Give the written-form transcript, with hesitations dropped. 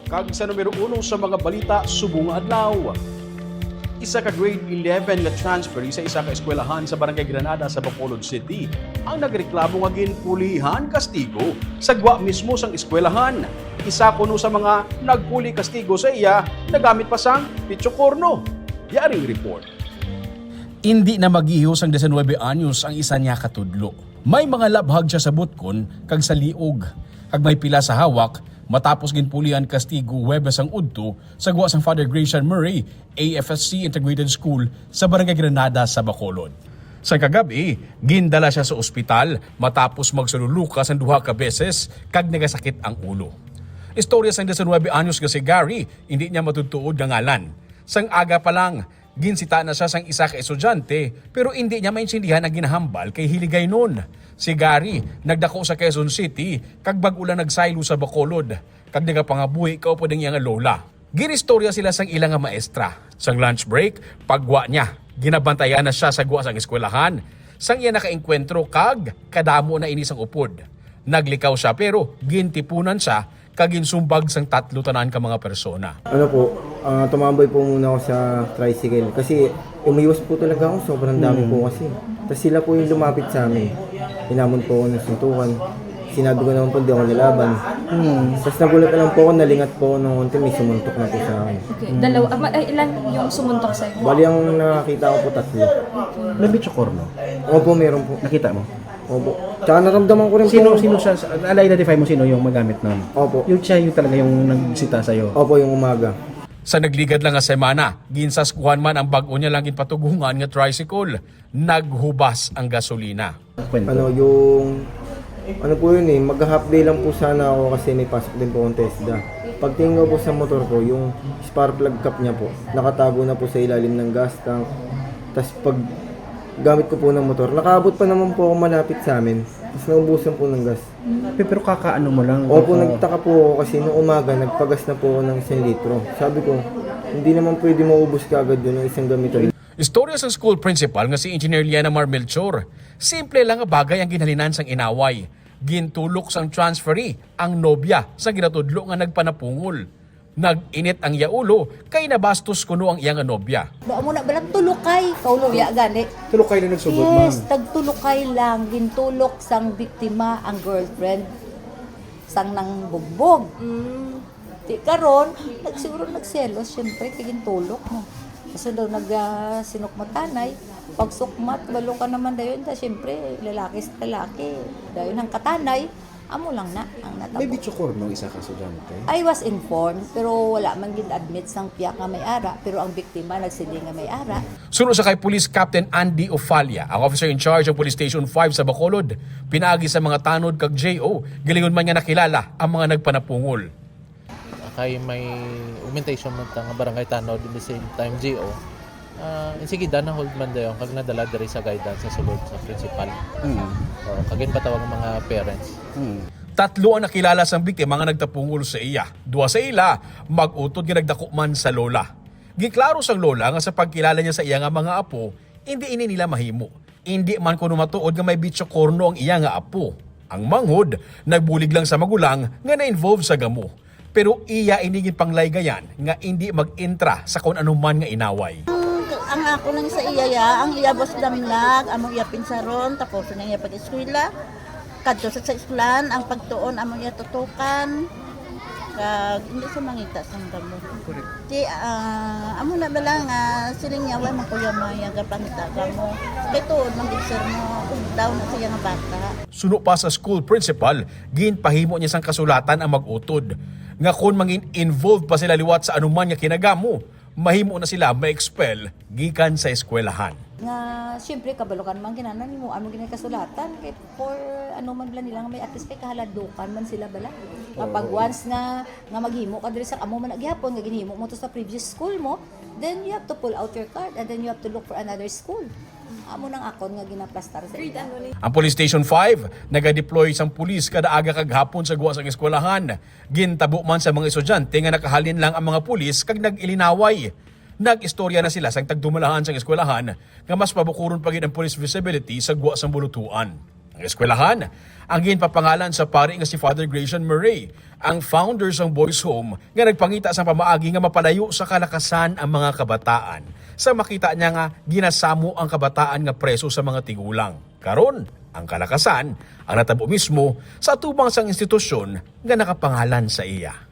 Kag sa numero 1 sa mga balita subong nga adlaw. Isa ka grade 11 nga transfer sa isa ka eskwelahan sa Barangay Granada sa Bacolod City ang nagreklamo nga ginpulihan kastigo sa gwa mismo sang eskwelahan. Isa kuno sa mga nagpuli kastigo sa iya nagamit pa sang pitsokorno. Yaring report. Hindi na maghihos ang 19 anyos ang isa niya katudlo. May mga labhag siya sa butkon kag sa liog. Kag may pila sa hawak matapos ginpulihan kastigo Huwebes ang udto sa gawa sang Father Gratian Murray AFSC Integrated School sa Barangay Granada sa Bacolod. Sa kagabi, gindala siya sa ospital matapos magsululukas ang 2 ka beses kag nagasakit ang ulo. Istorya sang 19 anyos nga si Gary, hindi niya matutuod nga ngalan. Sang aga pa lang, ginsita na siya sang isa ka estudyante pero hindi niya maintindihan ang ginahambal kay hiligay nun. Si Gary nagdako sa Quezon City kag bag-o lang nagsaylo sa Bacolod kag nagapangabuhi kaupo ding iyang lola. Ginistorya sila sang ilang nga maestra. Sang lunch break, pagwa niya, ginabantayan na siya sa guwa sang eskwelahan. Sang iya nakaengkwentro kag kadamo na inisang upod. Naglikaw siya pero gintipunan siya kag ginsumbag sang 3 tanan ka mga persona. Tumambay po muna ako sa tricycle kasi umiwas po talaga ako, sobrang dami po kasi. Tapos sila po yung lumapit sa amin. Hinamon po ako ng suntukan. Sinabi ko naman po hindi ako nilaban. Tapos nagulat na lang po ako, nalingat po ako ng konti, may sumuntok na po sa akin. Okay, dalawa. Ilan yung sumuntok sa'yo? Bali ang nakakita ko po 3. May bitsokorno. Opo, meron po. Nakita mo? Opo. Tsaka naramdaman ko rin Sino po. siya? Identify mo sino yung magamit nun? Opo. Yung siya yung talaga yung nagsita sa'yo. Opo, yung umaga. Sa nagligad lang nga semana, ginsaskuhan man ang bag-o niya lang patugungan nga tricycle. Naghubas ang gasolina. Kwento. Ano po yun mag-half day lang po sana ako kasi may pasok din po akong TESDA. Pagtingin ko po sa motor ko, yung spark plug cap niya po, nakatago na po sa ilalim ng gas tank. Tapos pag gamit ko po ng motor, nakaabot pa naman po ako malapit sa amin. Tapos naubusan po ng gas. Pero kakaano mo lang? Opo, nagtaka po ako kasi noong umaga, nagpagas na po ako ng 1 litro. Sabi ko, hindi naman pwede maubos kaagad yun ng isang gamiton. Istorya sa school principal nga si Engineer Liana Mar Melchor. Simple lang nga bagay ang ginhalinan sang inaway. Gintulok sang transferee ang nobya sa ginatudlo nga nagpanapungol. Nag-init ang yaulo kay nabastos kuno ang iyang nobya. Ba mo na balang tulukay, kauluya gani. Tulok kayo na nagsugod, ma'am. Yes, tagtulukay lang, gintulok sang biktima ang girlfriend sang nang bugbog. Di karon, siguro nagselos syempre kay gintulok mo. Kasi daw sinukmatanay, pag sukmat, balo ka naman dayon, ta syempre lalaki sa lalaki. Dayon ang katanay, amo lang na ang natabo. May bitsokorno isa ka estudyante. I was informed, pero wala man gid-admit sang piyak nga may ara, pero ang biktima nagsiling nga may ara. Sunod sa kay Police Captain Andy Ofalia, ang officer in charge ng Police Station 5 sa Bacolod, pinaagi sa mga tanod kag JO, gilingon man niya nakilala ang mga nagpanapungol. Kay may augmentation man nga barangay tanod at the same time GO. Sige na hold man dayon kag nadala diri sa guidance sa sulod sa principal. Kagin patawag ang mga parents. 3 ang nakilala sang biktima nga nagtapungol sa iya. 2 sa ila mag-utod nga nagdako man sa lola. Giklaro sang lola nga sa pagkilala niya sa iya nga mga apo, hindi ini nila mahimo. Hindi man kuno matuod nga may bitsokorno ang iya nga apo. Ang manghod nagbulig lang sa magulang nga na-involve sa gamo. Pero iya inigin panglaygayan nga hindi mag-intra sa kung anuman nga inaway. Ang ako lang sa iya, ang iya boss damlag, among iya pinsaron, tapos na iya pag-eskwela. Kadto sa eskwelahan, ang pagtuon among iya tutukan. Kag hindi sa mangita sang gamo. Di amo na bala nga siling niya way man kuya maya gapangita gamo. Kay tuod man gid sir mo daw na siya nga bata. Suno pa sa school principal, ginpahimo niya sang kasulatan ang mag-utod. Nga kung mangin involved pa sila liwat sa anuman nga kinagamo, mahimo na sila ma-expel gikan sa eskwelahan. Nga syempre kabalokan man ginanan mo amo ginay kasulatan kay for ano man bala nila nga may at least may kahaladukan man sila bala. Kapag once nga maghimo ka diri sa amo man gyapon nga ginhimo mo to sa previous school mo, then you have to pull out your card and then you have to look for another school. Amo nang akon nga ginaplastar sa ila. Ang Police Station 5 naga-deploy sang pulis kada aga kag hapon sa guwa sang eskwelahan. Gintabo man sa mga estudyante nga nakahalin lang ang mga pulis kag nag-ilinaway. Nag-istorya na sila sang tagdumalahan sang eskwelahan nga mas pabukuron pa gid ang police visibility sa guwa sang bulutuan. Ang eskwelahan, ang ginpapangalan sa pari nga si Father Grayson Murray, ang founder sang Boys Home nga nagpangita sa pamaagi nga mapalayo sa kalakasan ang mga kabataan. Sa makita niya nga ginasamo ang kabataan nga preso sa mga tigulang. Karon, ang kalakasan ang natabo mismo sa tubang sang institusyon nga nakapangalan sa iya.